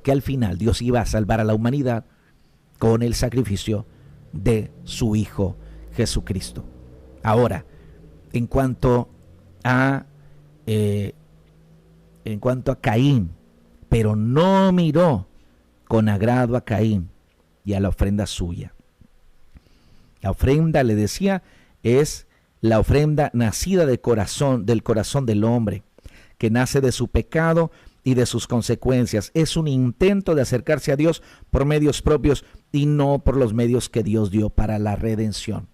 que al final Dios iba a salvar a la humanidad con el sacrificio de su Hijo Jesucristo. Ahora, en cuanto a Caín, pero no miró con agrado a Caín y a la ofrenda suya. La ofrenda, le decía, es la ofrenda nacida del corazón del hombre, que nace de su pecado y de sus consecuencias. Es un intento de acercarse a Dios por medios propios y no por los medios que Dios dio para la redención.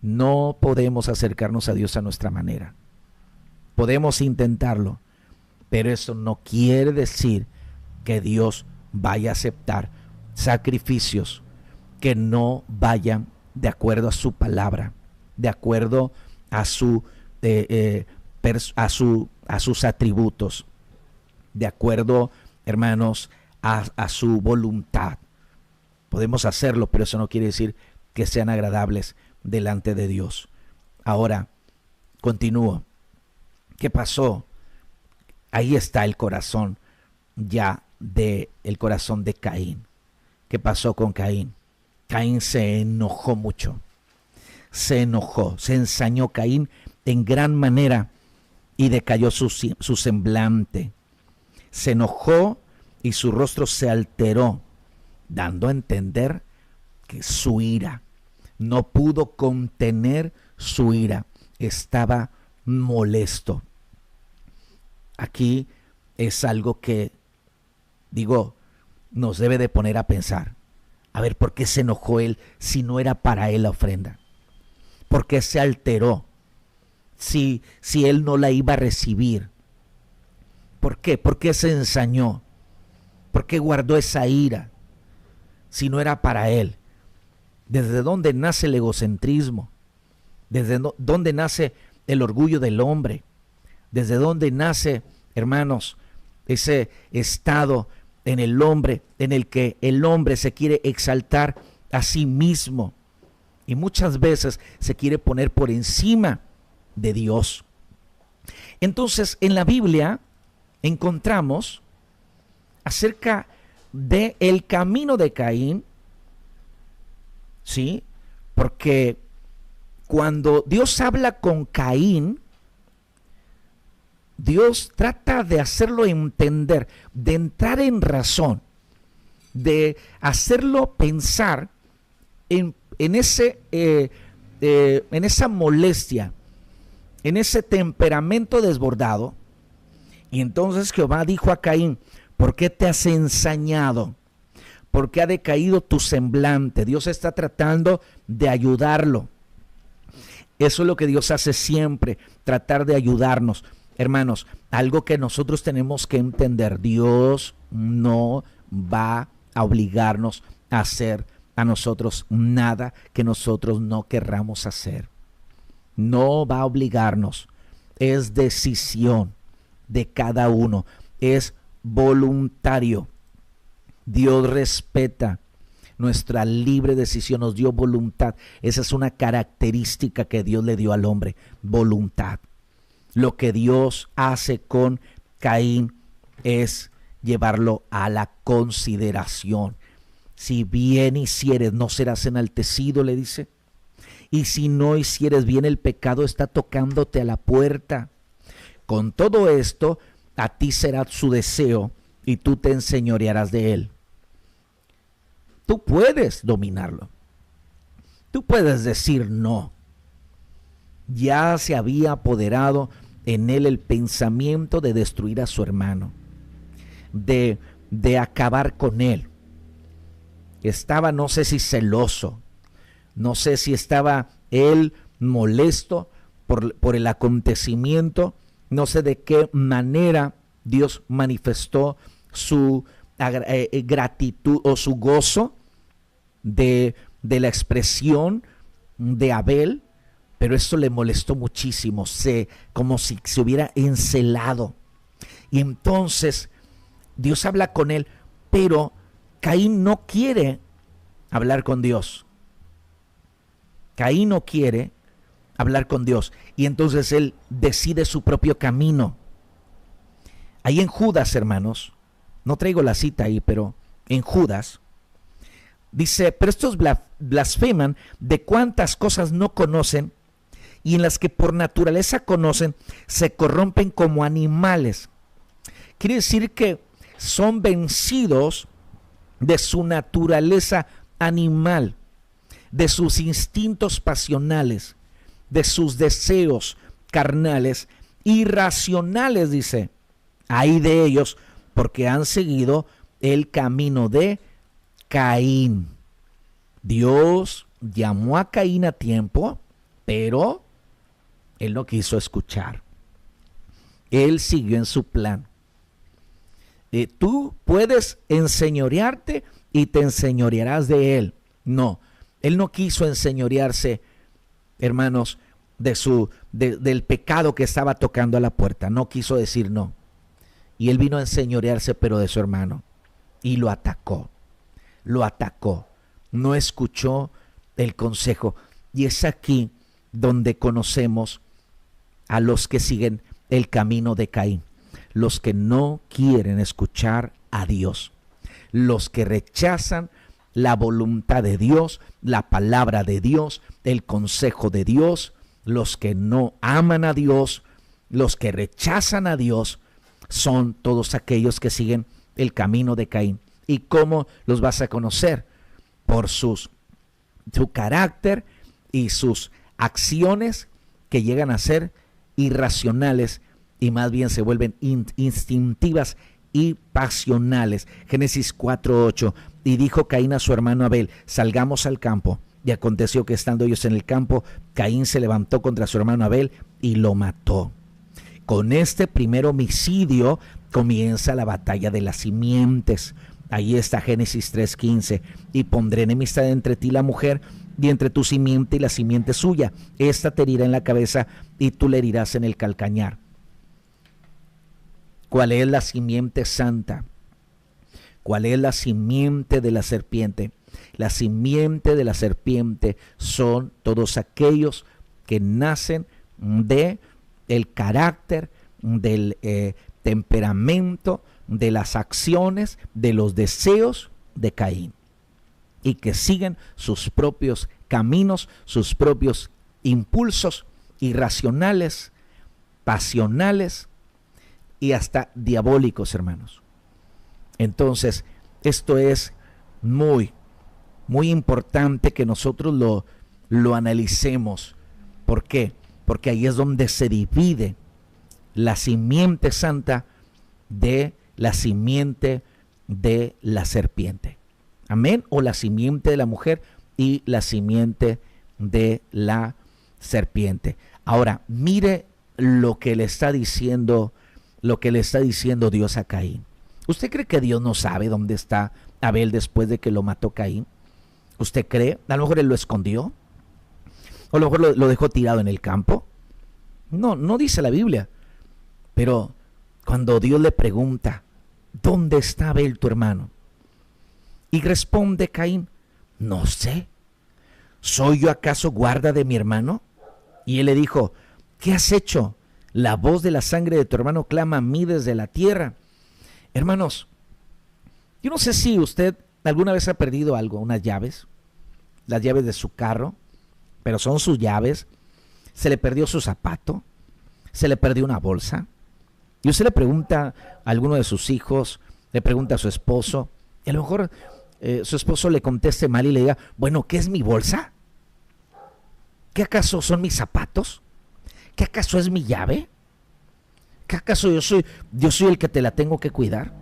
No podemos acercarnos a Dios a nuestra manera. Podemos intentarlo, pero eso no quiere decir que Dios vaya a aceptar sacrificios que no vayan de acuerdo a su palabra, de acuerdo a sus atributos, de acuerdo, hermanos, a su voluntad. Podemos hacerlo, pero eso no quiere decir que sean agradables delante de Dios. Ahora, continúo. ¿Qué pasó? Ahí está el corazón el corazón de Caín. ¿Qué pasó con Caín? Caín se enojó mucho. Se enojó, se ensañó Caín en gran manera y decayó su semblante. Se enojó y su rostro se alteró, dando a entender que su ira, no pudo contener su ira, estaba molesto. Aquí es algo que, nos debe de poner a pensar. A ver, ¿por qué se enojó él si no era para él la ofrenda? ¿Por qué se alteró si él no la iba a recibir? ¿Por qué? ¿Por qué se ensañó? ¿Por qué guardó esa ira si no era para él? ¿Desde dónde nace el egocentrismo? ¿Desde dónde nace el orgullo del hombre? ¿Desde dónde nace, hermanos, ese estado en el hombre en el que el hombre se quiere exaltar a sí mismo y muchas veces se quiere poner por encima de Dios? Entonces, en la Biblia encontramos acerca de el camino de Caín, ¿sí? Porque cuando Dios habla con Caín, Dios trata de hacerlo entender, de entrar en razón, de hacerlo pensar en esa molestia, en ese temperamento desbordado. Y entonces Jehová dijo a Caín: ¿por qué te has ensañado? ¿Por qué ha decaído tu semblante? Dios está tratando de ayudarlo. Eso es lo que Dios hace siempre, tratar de ayudarnos. Hermanos, algo que nosotros tenemos que entender: Dios no va a obligarnos a hacer a nosotros nada que nosotros no querramos hacer. No va a obligarnos. Es decisión de cada uno. Es voluntario. Dios respeta nuestra libre decisión, nos dio voluntad. Esa es una característica que Dios le dio al hombre: voluntad. Lo que Dios hace con Caín es llevarlo a la consideración. Si bien hicieres, no serás enaltecido, le dice. Y si no hicieres bien, el pecado está tocándote a la puerta. Con todo esto, a ti será su deseo y tú te enseñorearás de él. Tú puedes dominarlo. Tú puedes decir no. Ya se había apoderado en él el pensamiento de destruir a su hermano, de acabar con él. Estaba, no sé si celoso, no sé si estaba él molesto por el acontecimiento, no sé de qué manera Dios manifestó su gratitud o su gozo de la expresión de Abel, pero esto le molestó muchísimo, como si se hubiera encelado. Y entonces Dios habla con él, pero Caín no quiere hablar con Dios. Caín no quiere hablar con Dios. Y entonces él decide su propio camino. Ahí en Judas, hermanos, no traigo la cita ahí, pero en Judas, dice, pero estos blasfeman de cuántas cosas no conocen y en las que por naturaleza conocen, se corrompen como animales. Quiere decir que son vencidos de su naturaleza animal, de sus instintos pasionales, de sus deseos carnales, irracionales, dice. Ay de ellos, porque han seguido el camino de Caín. Dios llamó a Caín a tiempo, pero él no quiso escuchar. Él siguió en su plan. Tú puedes enseñorearte y te enseñorearás de él. No, él no quiso enseñorearse, hermanos, del pecado que estaba tocando a la puerta. No quiso decir no. Y él vino a enseñorearse, pero de su hermano. Y lo atacó. Lo atacó. No escuchó el consejo. Y es aquí donde conocemos a los que siguen el camino de Caín. Los que no quieren escuchar a Dios. Los que rechazan la voluntad de Dios, la palabra de Dios, el consejo de Dios. Los que no aman a Dios, los que rechazan a Dios, son todos aquellos que siguen el camino de Caín. ¿Y cómo los vas a conocer? Por su carácter y sus acciones que llegan a ser irracionales y más bien se vuelven instintivas y pasionales. Génesis 4:8. Y dijo Caín a su hermano Abel, salgamos al campo. Y aconteció que estando ellos en el campo, Caín se levantó contra su hermano Abel y lo mató. Con este primer homicidio comienza la batalla de las simientes. Ahí está Génesis 3:15. Y pondré enemistad entre ti y la mujer, y entre tu simiente y la simiente suya. Esta te herirá en la cabeza y tú le herirás en el calcañar. ¿Cuál es la simiente santa? ¿Cuál es la simiente de la serpiente? La simiente de la serpiente son todos aquellos que nacen de el carácter, del temperamento, de las acciones, de los deseos de Caín, y que siguen sus propios caminos, sus propios impulsos irracionales, pasionales y hasta diabólicos, hermanos. Entonces, esto es muy importante que nosotros lo analicemos. ¿Por qué? Porque ahí es donde se divide la simiente santa de la simiente de la serpiente. Amén. O la simiente de la mujer y la simiente de la serpiente. Ahora, mire lo que le está diciendo Dios a Caín. ¿Usted cree que Dios no sabe dónde está Abel después de que lo mató Caín? ¿Usted cree? A lo mejor él lo escondió. O a lo mejor lo dejó tirado en el campo. No dice la Biblia. Pero cuando Dios le pregunta, ¿dónde está Abel tu hermano? Y responde Caín, no sé. ¿Soy yo acaso guarda de mi hermano? Y él le dijo, ¿qué has hecho? La voz de la sangre de tu hermano clama a mí desde la tierra. Hermanos, yo no sé si usted alguna vez ha perdido algo, unas llaves, las llaves de su carro, pero son sus llaves. Se le perdió su zapato, se le perdió una bolsa. Y usted le pregunta a alguno de sus hijos, le pregunta a su esposo, y a lo mejor su esposo le conteste mal y le diga, bueno, ¿qué es mi bolsa? ¿Qué acaso son mis zapatos? ¿Qué acaso es mi llave? ¿Qué acaso yo soy el que te la tengo que cuidar?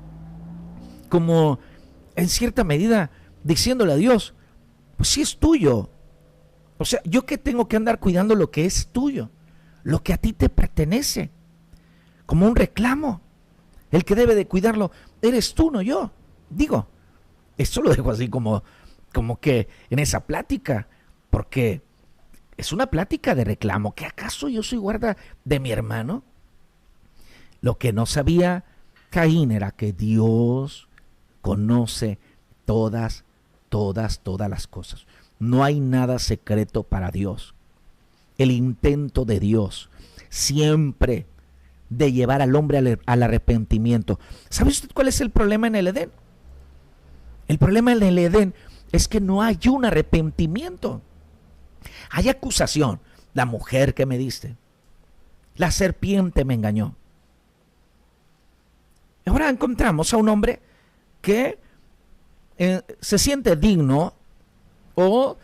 Como en cierta medida diciéndole a Dios, pues sí es tuyo. O sea, yo que tengo que andar cuidando lo que es tuyo, lo que a ti te pertenece, como un reclamo. El que debe de cuidarlo eres tú, no yo. Digo, esto lo dejo así como que en esa plática, porque es una plática de reclamo. ¿Que acaso yo soy guarda de mi hermano? Lo que no sabía Caín era que Dios conoce todas las cosas. No hay nada secreto para Dios. El intento de Dios siempre de llevar al hombre al arrepentimiento. ¿Sabe usted cuál es el problema en el Edén? El problema en el Edén es que no hay un arrepentimiento. Hay acusación. La mujer que me diste, la serpiente me engañó. Ahora encontramos a un hombre que se siente digno o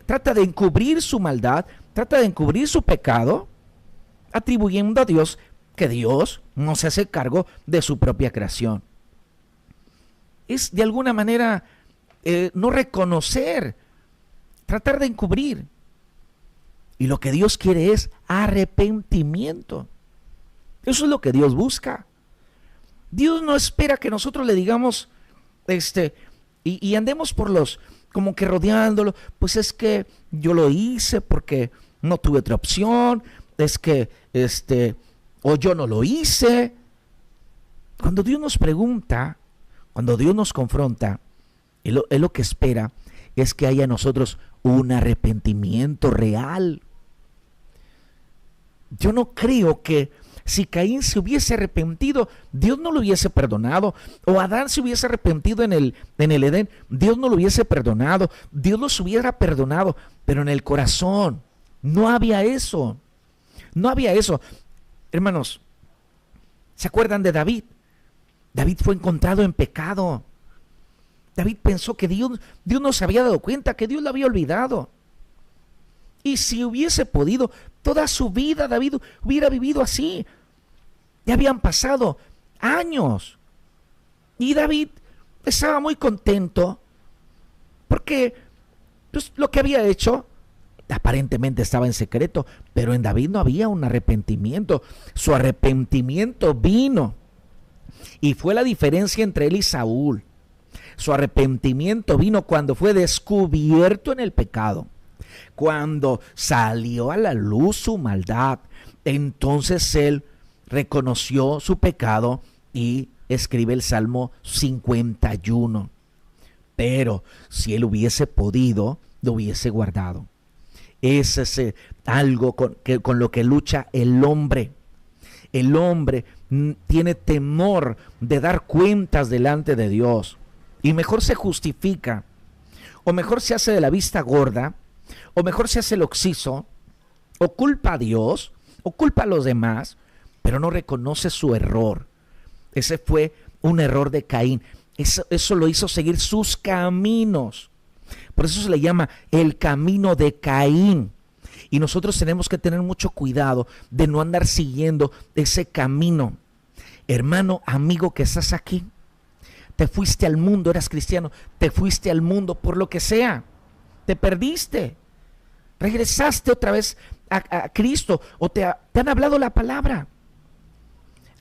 trata de encubrir su maldad, trata de encubrir su pecado, atribuyendo a Dios que Dios no se hace cargo de su propia creación. Es de alguna manera no reconocer, tratar de encubrir. Y lo que Dios quiere es arrepentimiento. Eso es lo que Dios busca. Dios no espera que nosotros le digamos, y andemos por como que rodeándolo, pues es que yo lo hice porque no tuve otra opción, es que, o yo no lo hice. Cuando Dios nos pregunta, cuando Dios nos confronta, Él lo que espera es que haya en nosotros un arrepentimiento real. Yo no creo que si Caín se hubiese arrepentido, Dios no lo hubiese perdonado, o Adán se hubiese arrepentido en el Edén, Dios no lo hubiese perdonado, Dios los hubiera perdonado, pero en el corazón no había eso, no había eso. Hermanos, ¿se acuerdan de David? David fue encontrado en pecado. David pensó que Dios no se había dado cuenta, que Dios lo había olvidado. Y si hubiese podido, toda su vida David hubiera vivido así. Ya habían pasado años. Y David estaba muy contento porque pues, lo que había hecho aparentemente estaba en secreto, pero en David no había un arrepentimiento. Su arrepentimiento vino. Y fue la diferencia entre él y Saúl. Su arrepentimiento vino cuando fue descubierto en el pecado. Cuando salió a la luz su maldad, entonces él reconoció su pecado y escribe el Salmo 51. Pero si él hubiese podido, lo hubiese guardado. Ese es algo con lo que lucha el hombre. El hombre tiene temor de dar cuentas delante de Dios y mejor se justifica, o mejor se hace de la vista gorda, o mejor se hace el oxiso, o culpa a Dios, o culpa a los demás, pero no reconoce su error. Ese fue un error de Caín. Eso lo hizo seguir sus caminos. Por eso se le llama el camino de Caín. Y nosotros tenemos que tener mucho cuidado de no andar siguiendo ese camino. Hermano, amigo que estás aquí, te fuiste al mundo, eras cristiano, te fuiste al mundo por lo que sea, te perdiste, regresaste otra vez a Cristo o te han hablado la palabra.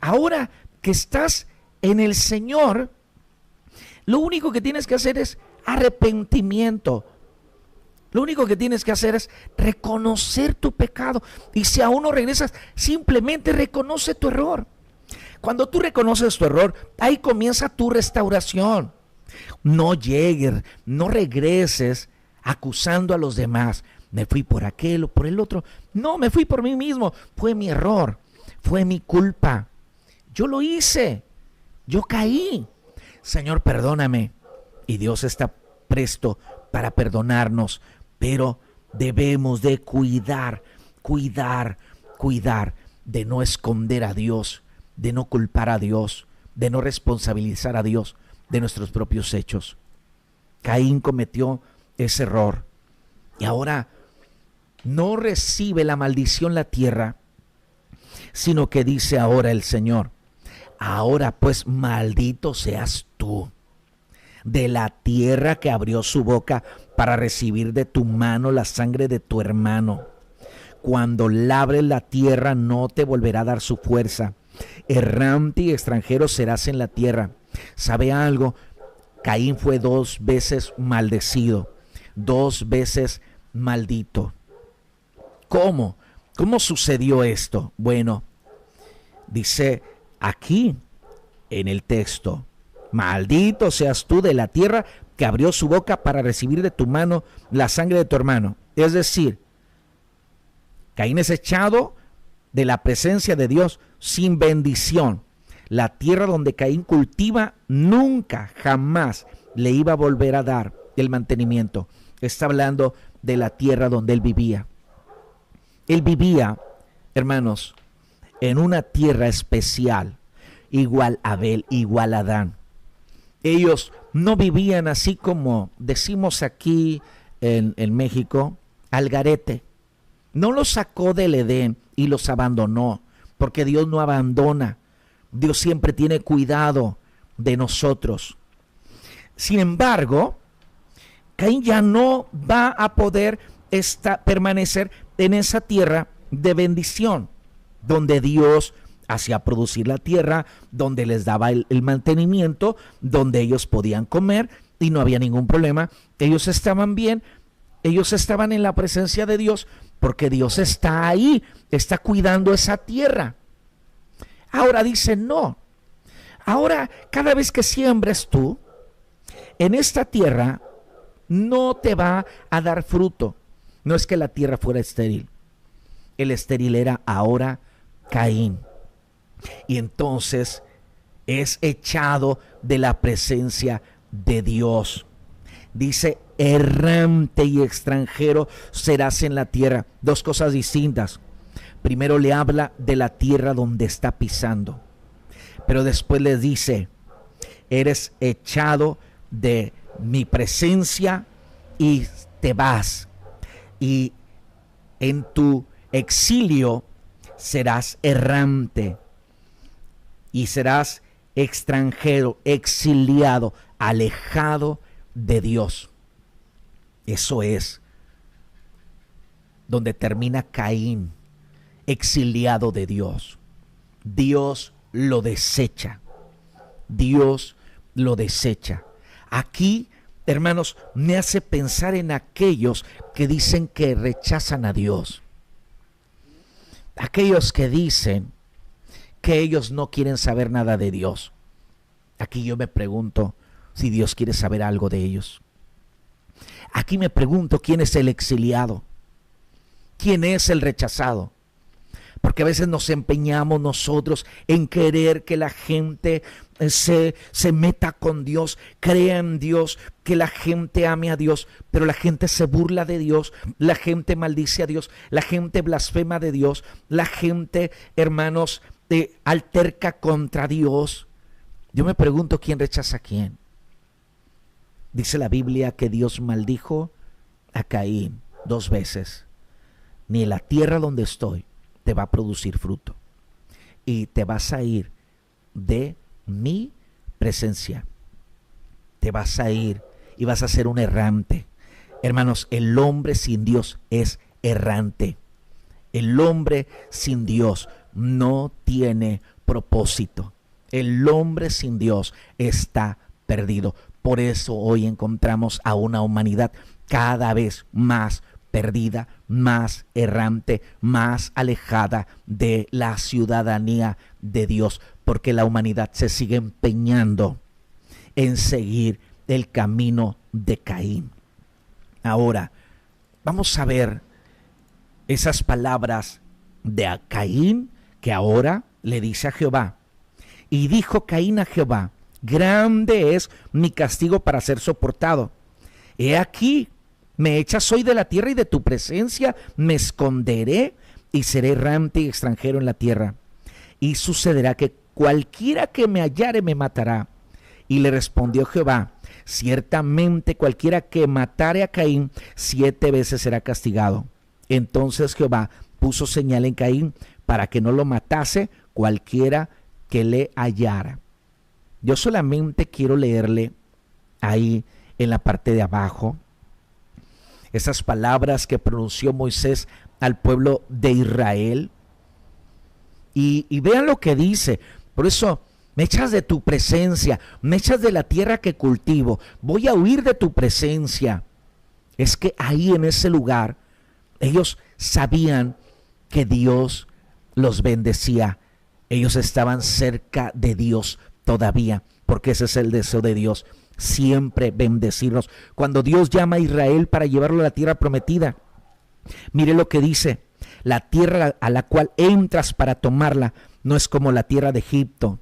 Ahora que estás en el Señor, lo único que tienes que hacer es arrepentimiento. Lo único que tienes que hacer es reconocer tu pecado. Y si aún no regresas, simplemente reconoce tu error. Cuando tú reconoces tu error, ahí comienza tu restauración. No llegues, no regreses acusando a los demás. Me fui por aquel o por el otro. No, me fui por mí mismo. Fue mi error, fue mi culpa. Yo lo hice, yo caí. Señor, perdóname. Y Dios está presto para perdonarnos. Pero debemos de cuidar de no esconder a Dios, de no culpar a Dios, de no responsabilizar a Dios de nuestros propios hechos. Caín cometió ese error y ahora no recibe la maldición la tierra, sino que dice ahora el Señor: ahora pues maldito seas tú de la tierra que abrió su boca para recibir de tu mano la sangre de tu hermano. Cuando labres la tierra no te volverá a dar su fuerza. Errante y extranjero serás en la tierra. ¿Sabe algo? Caín fue 2 veces maldecido, 2 veces maldito. ¿Cómo? ¿Cómo sucedió esto? Bueno, dice aquí en el texto: maldito seas tú de la tierra que abrió su boca para recibir de tu mano la sangre de tu hermano. Es decir, Caín es echado de la presencia de Dios sin bendición. La tierra donde Caín cultiva nunca, jamás le iba a volver a dar el mantenimiento. Está hablando de la tierra donde él vivía. Él vivía, hermanos, en una tierra especial, igual a Abel, igual a Adán. Ellos no vivían así como decimos aquí en México, al garete. No los sacó del Edén y los abandonó, porque Dios no abandona. Dios siempre tiene cuidado de nosotros. Sin embargo, Caín ya no va a poder permanecer en esa tierra de bendición, donde Dios hacía producir la tierra, donde les daba el mantenimiento, donde ellos podían comer y no había ningún problema. Ellos estaban bien, ellos estaban en la presencia de Dios, porque Dios está ahí, está cuidando esa tierra. Ahora dice no. Ahora cada vez que siembres tú en esta tierra, no te va a dar fruto. No es que la tierra fuera estéril. El estéril era ahora Caín. Y entonces es echado de la presencia de Dios. Dice, errante y extranjero serás en la tierra. Dos cosas distintas. Primero le habla de la tierra donde está pisando, pero después le dice, eres echado de mi presencia y te vas. Y en tu exilio serás errante y serás extranjero, exiliado, alejado de Dios. Eso es donde termina Caín, exiliado de Dios. Dios lo desecha. Dios lo desecha. Aquí, hermanos, me hace pensar en aquellos que dicen que rechazan a Dios. Aquellos que dicen que ellos no quieren saber nada de Dios. Aquí yo me pregunto si Dios quiere saber algo de ellos. Aquí me pregunto quién es el exiliado, quién es el rechazado. Porque a veces nos empeñamos nosotros en querer que la gente se meta con Dios, crea en Dios, que la gente ame a Dios, pero la gente se burla de Dios, la gente maldice a Dios, la gente blasfema de Dios, la gente, hermanos, alterca contra Dios. Yo me pregunto quién rechaza a quién. Dice la Biblia que Dios maldijo a Caín 2 veces. Ni la tierra donde estoy te va a producir fruto, y te vas a ir de mi presencia. Te vas a ir y vas a ser un errante. Hermanos, el hombre sin Dios es errante. El hombre sin Dios no tiene propósito. El hombre sin Dios está perdido. Por eso hoy encontramos a una humanidad cada vez más perdida, más errante, más alejada de la ciudadanía de Dios, porque la humanidad se sigue empeñando en seguir el camino de Caín. Ahora, vamos a ver esas palabras de Caín que ahora le dice a Jehová. Y dijo Caín a Jehová, grande es mi castigo para ser soportado. He aquí, me echas hoy de la tierra y de tu presencia me esconderé y seré errante y extranjero en la tierra. Y sucederá que cualquiera que me hallare me matará. Y le respondió Jehová, ciertamente cualquiera que matare a Caín 7 veces será castigado. Entonces Jehová puso señal en Caín para que no lo matase cualquiera que le hallara. Yo solamente quiero leerle ahí en la parte de abajo esas palabras que pronunció Moisés al pueblo de Israel. Y vean lo que dice. Por eso, me echas de tu presencia, me echas de la tierra que cultivo, voy a huir de tu presencia. Es que ahí en ese lugar, ellos sabían que Dios los bendecía. Ellos estaban cerca de Dios todavía, porque ese es el deseo de Dios. Siempre bendecirlos. Cuando Dios llama a Israel para llevarlo a la tierra prometida, mire lo que dice: La tierra a la cual entras para tomarla no es como la tierra de Egipto.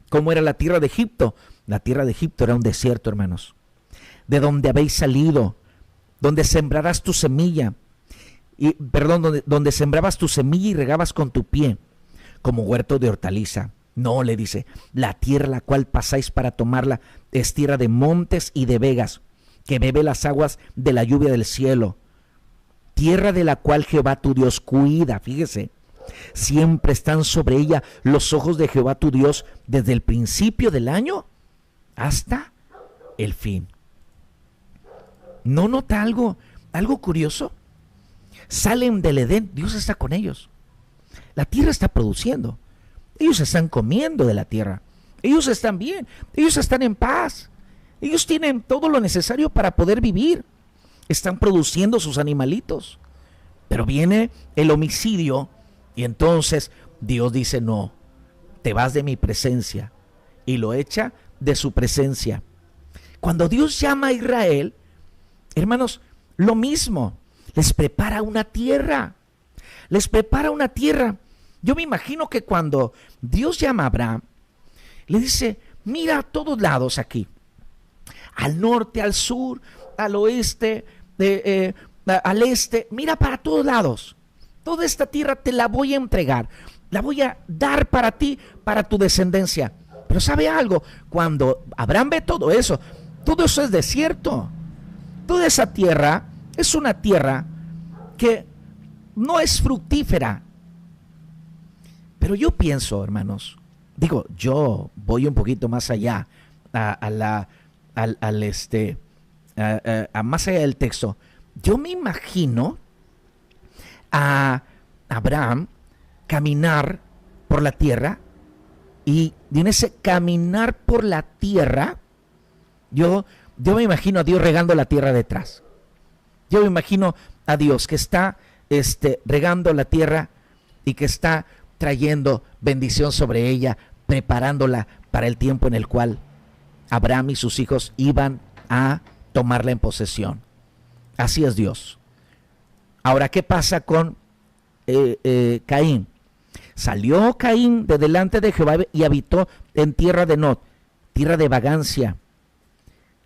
¿Cómo era la tierra de Egipto? La tierra de Egipto era un desierto, hermanos. De donde habéis salido, donde sembrarás tu semilla, donde sembrabas tu semilla y regabas con tu pie, como huerto de hortaliza. No, le dice, la tierra a la cual pasáis para tomarla es tierra de montes y de vegas, que bebe las aguas de la lluvia del cielo. Tierra de la cual Jehová tu Dios cuida, fíjese. Siempre están sobre ella los ojos de Jehová tu Dios desde el principio del año hasta el fin. ¿No nota algo curioso? Salen del Edén, Dios está con ellos. La tierra está produciendo. Ellos están comiendo de la tierra. Ellos están bien. Ellos están en paz. Ellos tienen todo lo necesario para poder vivir. Están produciendo sus animalitos. Pero viene el homicidio y entonces Dios dice, no, te vas de mi presencia. Y lo echa de su presencia. Cuando Dios llama a Israel, hermanos, lo mismo. Les prepara una tierra. Les prepara una tierra. Yo me imagino que cuando Dios llama a Abraham, le dice, mira a todos lados aquí, al norte, al sur, al oeste, al este, mira para todos lados. Toda esta tierra te la voy a entregar, la voy a dar para ti, para tu descendencia. Pero ¿sabe algo? Cuando Abraham ve todo eso es desierto. Toda esa tierra es una tierra que no es fructífera. Pero yo pienso, hermanos, yo voy un poquito más allá, más allá del texto. Yo me imagino a Abraham caminar por la tierra, y en ese caminar por la tierra, yo me imagino a Dios regando la tierra detrás. Yo me imagino a Dios que está regando la tierra y que está trayendo bendición sobre ella, preparándola para el tiempo en el cual Abraham y sus hijos iban a tomarla en posesión. Así es Dios. Ahora, ¿qué pasa con Caín? Salió Caín de delante de Jehová y habitó en tierra de Nod, tierra de vagancia,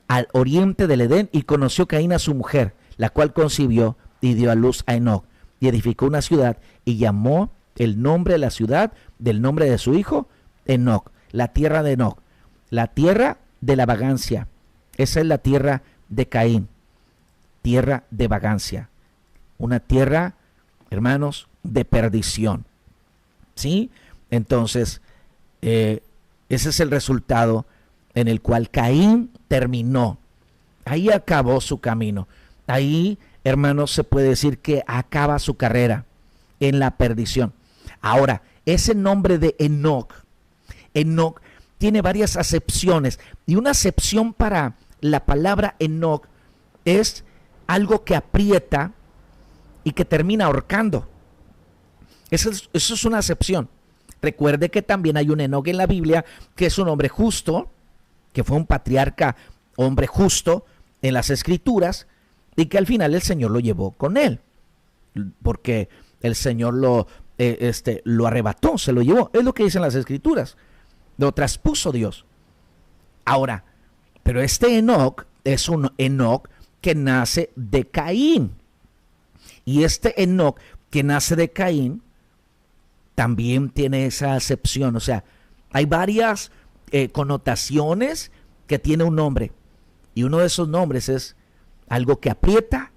al oriente del Edén, y conoció Caín a su mujer, la cual concibió y dio a luz a Enoc, y edificó una ciudad, y llamó el nombre de la ciudad del nombre de su hijo, Enoc, la tierra de Enoc, la tierra de la vagancia. Esa es la tierra de Caín, tierra de vagancia, una tierra, hermanos, de perdición. ¿Sí? Entonces, ese es el resultado en el cual Caín terminó. Ahí acabó su camino. Ahí, hermanos, se puede decir que acaba su carrera en la perdición. Ahora, ese nombre de Enoc tiene varias acepciones, y una acepción para la palabra Enoc es algo que aprieta y que termina ahorcando. Eso es una acepción. Recuerde que también hay un Enoc en la Biblia que es un hombre justo, que fue un patriarca, hombre justo en las Escrituras, y que al final el Señor lo llevó con él, porque el Señor lo arrebató, se lo llevó. Es lo que dicen las Escrituras. Lo traspuso Dios. Ahora, pero este Enoc es un Enoc que nace de Caín. Y este Enoc que nace de Caín también tiene esa acepción. O sea, hay varias connotaciones que tiene un nombre. Y uno de esos nombres es algo que aprieta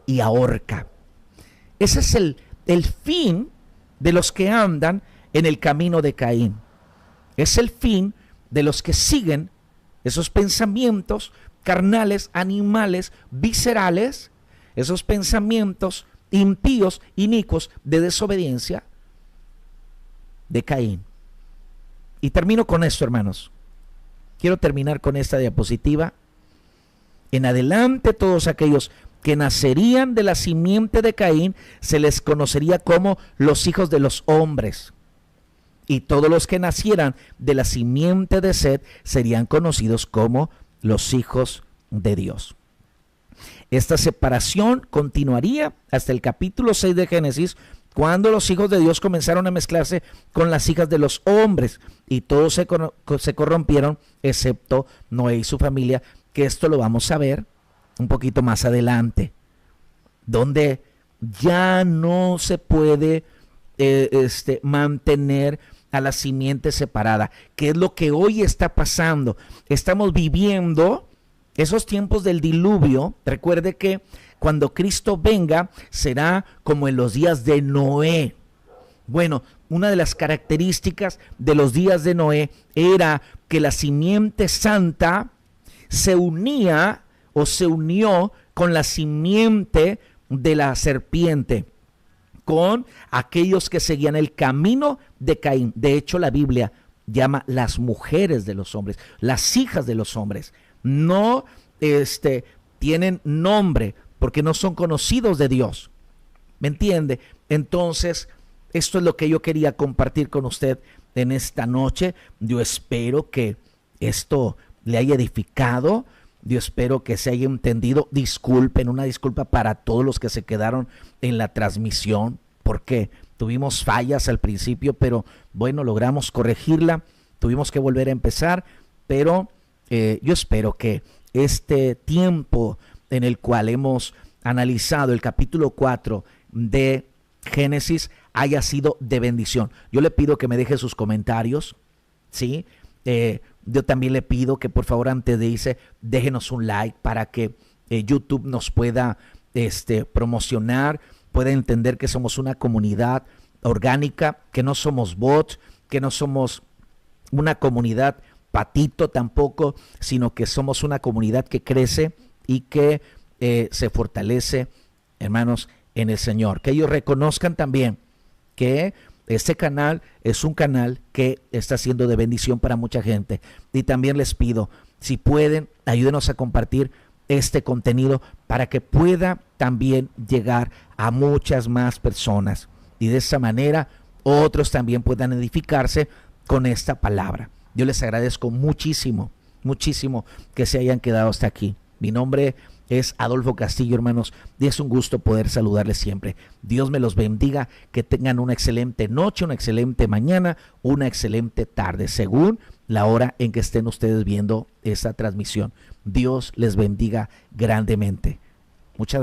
y ahorca. Ese es el fin de los que andan en el camino de Caín. Es el fin de los que siguen esos pensamientos carnales, animales, viscerales, esos pensamientos impíos, inicuos, de desobediencia de Caín. Y termino con esto, hermanos. Quiero terminar con esta diapositiva. En adelante, todos aquellos que nacerían de la simiente de Caín se les conocería como los hijos de los hombres. Y todos los que nacieran de la simiente de Set serían conocidos como los hijos de Dios. Esta separación continuaría hasta el capítulo 6 de Génesis, cuando los hijos de Dios comenzaron a mezclarse con las hijas de los hombres y todos se corrompieron, excepto Noé y su familia, que esto lo vamos a ver un poquito más adelante, donde ya no se puede mantener a la simiente separada, que es lo que hoy está pasando. Estamos viviendo esos tiempos del diluvio. Recuerde que cuando Cristo venga será como en los días de Noé. Bueno, una de las características de los días de Noé era que la simiente santa se unía o se unió con la simiente de la serpiente, con aquellos que seguían el camino de Caín. De hecho, la Biblia llama las mujeres de los hombres, las hijas de los hombres. No tienen nombre porque no son conocidos de Dios. ¿Me entiende? Entonces, esto es lo que yo quería compartir con usted en esta noche. Yo espero que esto le haya edificado. Yo espero que se haya entendido. Disculpen, una disculpa para todos los que se quedaron en la transmisión, porque tuvimos fallas al principio, pero bueno, logramos corregirla. Tuvimos que volver a empezar, pero yo espero que este tiempo en el cual hemos analizado el capítulo 4 de Génesis haya sido de bendición. Yo le pido que me deje sus comentarios, ¿sí? Yo también le pido que por favor antes de irse déjenos un like para que YouTube nos pueda promocionar, pueda entender que somos una comunidad orgánica, que no somos bots, que no somos una comunidad patito tampoco, sino que somos una comunidad que crece y que se fortalece, hermanos, en el Señor. Que ellos reconozcan también que este canal es un canal que está siendo de bendición para mucha gente. Y también les pido, si pueden, ayúdenos a compartir este contenido para que pueda también llegar a muchas más personas. Y de esa manera otros también puedan edificarse con esta palabra. Yo les agradezco muchísimo, muchísimo que se hayan quedado hasta aquí. Mi nombre es Adolfo Castillo, hermanos, y es un gusto poder saludarles siempre. Dios me los bendiga, que tengan una excelente noche, una excelente mañana, una excelente tarde, según la hora en que estén ustedes viendo esta transmisión. Dios les bendiga grandemente. Muchas gracias.